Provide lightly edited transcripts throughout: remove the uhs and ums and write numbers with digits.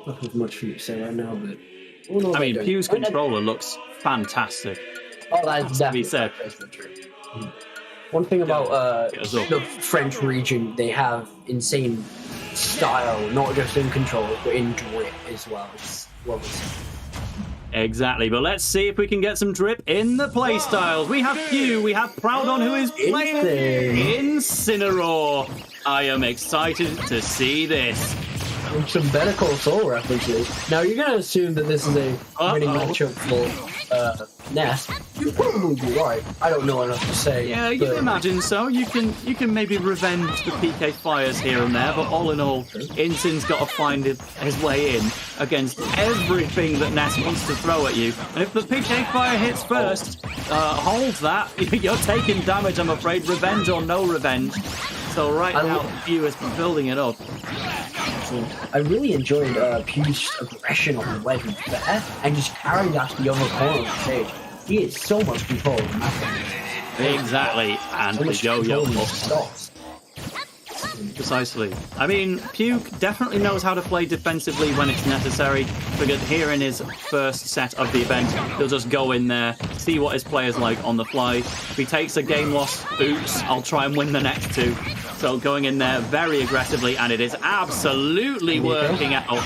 Nothing much for you to say right now, but I mean, Pew's controller looks fantastic. Oh, that's definitely said. true. One thing about the French region, they have insane style, not just in control, but in drip as well. It's lovely. Exactly, but let's see if we can get some drip in the playstyles. We have PeW, we have Proudhon, who is playing Incineroar. I am excited to see this. Some Better Call Saul references. Now, you're going to assume that this is a winning matchup for Ness. You'd probably be right. I don't know enough to say. Yeah, you can imagine so. You can maybe revenge the PK fires here and there, but all in all, Incin's got to find his way in against everything that Ness wants to throw at you. And if the PK fire hits first, holds that, you're taking damage, I'm afraid. Revenge or no revenge. So right now, PeW is building it up. I really enjoyed PewDie's aggression on the ledge there, and just carrying that to the other corner of the stage. He is so much control in that game. Exactly, and the yo-yo stops. Precisely. I mean, PeW definitely knows how to play defensively when it's necessary, because here in his first set of the event, he'll just go in there, see what his player's like on the fly. If he takes a game loss, oops, I'll try and win the next two. So going in there very aggressively, and it is absolutely working out.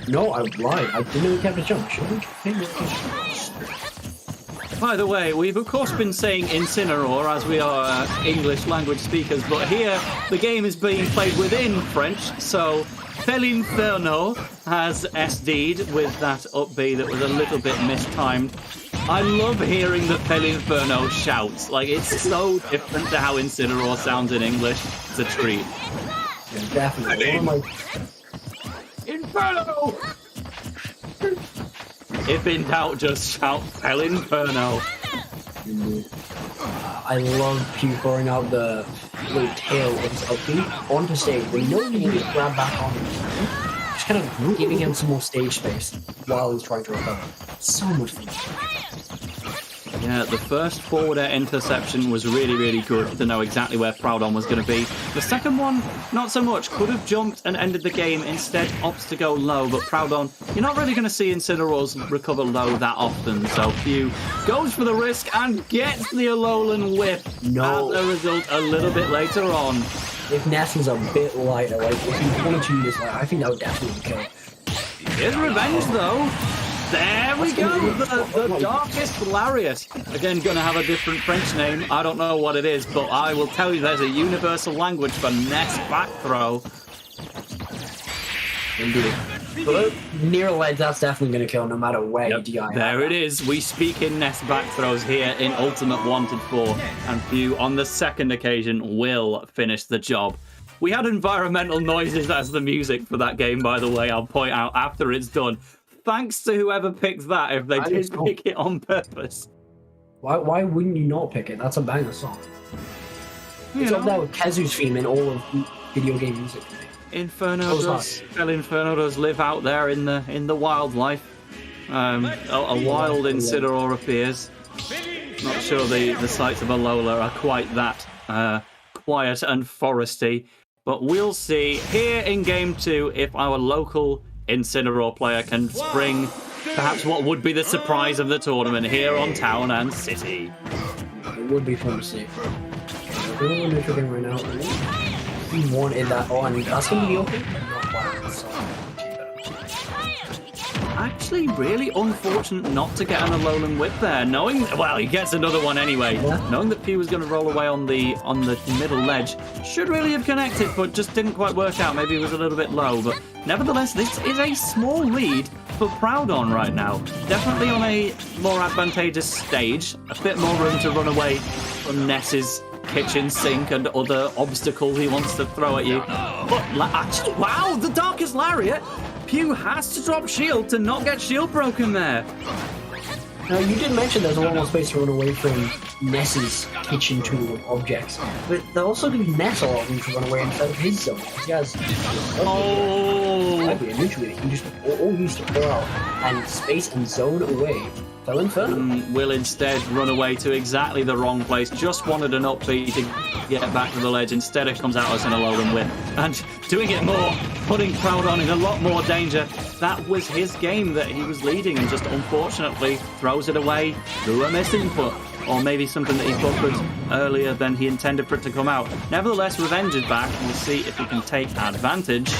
No, I lied. I didn't know he kept a jump. By the way, we've of course been saying Incineroar as we are English language speakers, but here the game is being played within French, so Felinferno has SD'd with that up B that was a little bit mistimed. I love hearing that Felinferno shouts. Like, it's so different to how Incineroar sounds in English. It's a treat. Yeah, definitely. Inferno! If in doubt, just shout Felinferno. I love PeW throwing out the little tail of his upbeat onto stage. When you know you can just grab back on him. Just kind of giving him some more stage space while he's trying to recover. So much fun. Yeah, the first forward air interception was really, really good to know exactly where Proudhon was going to be. The second one, not so much. Could have jumped and ended the game. Instead, opts to go low. But Proudhon, you're not really going to see Incineroars recover low that often. So PeW goes for the risk and gets the Alolan whip. No. As a result, a little bit later on. If Ness was a bit lighter, like if he wanted to use that, I think that would definitely kill. Here's revenge, though. There we go, the Darkest Lariat. Again, going to have a different French name. I don't know what it is, but I will tell you there's a universal language for Ness back throw. Indeed. But near ledge, that's definitely going to kill no matter where you DI. There it is. We speak in Ness back throws here in Ultimate Wanted 4. And PeW, on the second occasion, will finish the job. We had environmental noises as the music for that game, by the way, I'll point out after it's done. Thanks to whoever picked that, if they did pick it on purpose. Why wouldn't you not pick it? That's a banger song. It's up there with Kazu's theme in all of video game music. Inferno does live out there in the wildlife. A wild Incineroar appears. Not sure the sights of Alola are quite that quiet and foresty, but we'll see here in Game 2 if our local Incineroar player can spring perhaps what would be the surprise of the tournament here on Town and City. It would be fun to see. We're going right now. He wanted that on. That's going to be open. Actually, really unfortunate not to get an Alolan whip there. Knowing, well, he gets another one anyway. Yeah. Knowing that PeW was going to roll away on the middle ledge, should really have connected, but just didn't quite work out. Maybe it was a little bit low, but nevertheless, this is a small lead for Proudhon right now. Definitely on a more advantageous stage. A bit more room to run away from Ness's kitchen sink and other obstacles he wants to throw at you. But actually, wow, the Darkest Lariat! PeW has to drop shield to not get shield broken there. Now, you did mention there's a lot more space to run away from Ness's kitchen tool objects, but they're also giving Ness a lot of room to run away inside of his zone. He has might be a neutral that he can just all use to throw out and space and zone away Fell in first. Will instead run away to exactly the wrong place. Just wanted an upbeat to get back to the ledge. Instead, it comes out as an Alolan whip. And doing it more, putting Proudhon in a lot more danger. That was his game that he was leading, and just unfortunately throws it away through a misinput. Or maybe something that he buffered earlier than he intended for it to come out. Nevertheless, Revenge is back. We'll see if he can take advantage.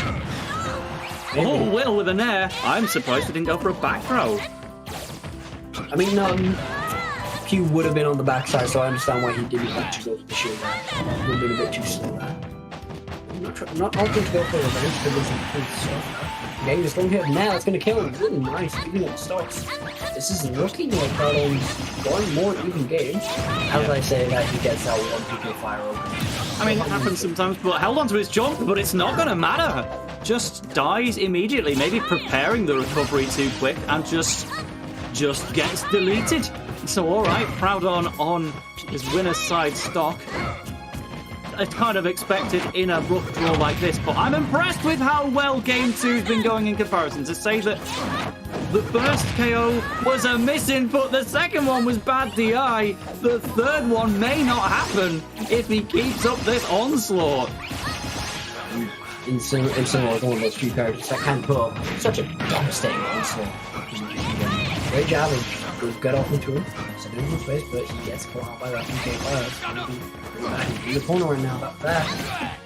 Maybe. Oh, Will with a Nair. I'm surprised he didn't go for a back throw. I mean, Pew would have been on the backside, so I understand why he didn't actually go for the shield there. He would have been a bit too slow there. I'm not opting to go for Revenge because there's some good stuff. Okay, just going here. Now it's going to kill him. Really nice, even at stocks. This is looking like Proudhon's going more even game. As I say that, he gets that one PK fire over. I mean, it happens sometimes, but held onto his jump, but it's not going to matter. Just dies immediately, maybe preparing the recovery too quick, and just gets deleted. So, all right, Proudhon on his winner's side stock. I kind of expected in a rough draw like this, but I'm impressed with how well Game 2's been going in comparison. To say that the first KO was a misinput, the second one was bad DI, the third one may not happen if he keeps up this onslaught. Incineroar is one of those few characters that can put up such a devastating onslaught. Great job of got off into him, set him in space, but he gets caught out by that PK fire. In the corner right now, about that.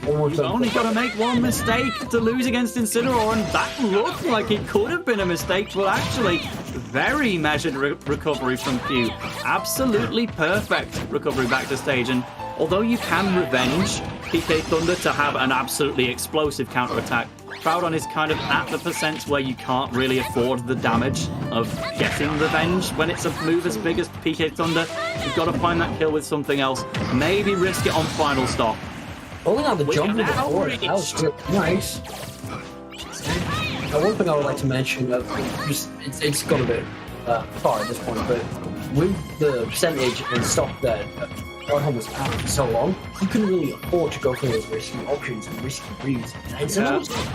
You've only got to make one mistake to lose against Incineroar, and that looked like it could have been a mistake, but actually, very measured recovery from Pew. Absolutely perfect recovery back to stage, and although you can revenge PK Thunder to have an absolutely explosive counter-attack, Proudhon is kind of at the percent where you can't really afford the damage of getting revenge when it's a move as big as PK Thunder. You've got to find that kill with something else. Maybe risk it on final stop. Holding on the jump with the forward, that was really nice. One thing I would like to mention, it's got a bit far at this point, but with the percentage and stock that Proudhon was out for so long, he couldn't really afford to go for those risky options and risky reads.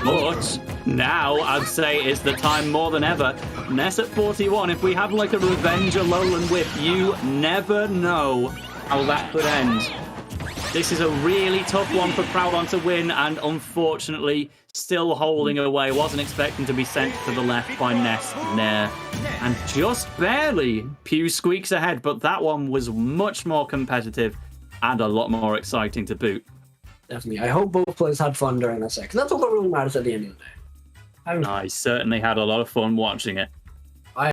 But now I'd say it's the time more than ever. Ness at 41, if we have like a revenge Alolan whip, you never know how that could end. This is a really tough one for Proudhon to win, and unfortunately, still holding away. Wasn't expecting to be sent to the left by Ness Nair. And just barely, Pew squeaks ahead, but that one was much more competitive and a lot more exciting to boot. Definitely. I hope both players had fun during that set, because that's all that really matters at the end of the day. I certainly had a lot of fun watching it.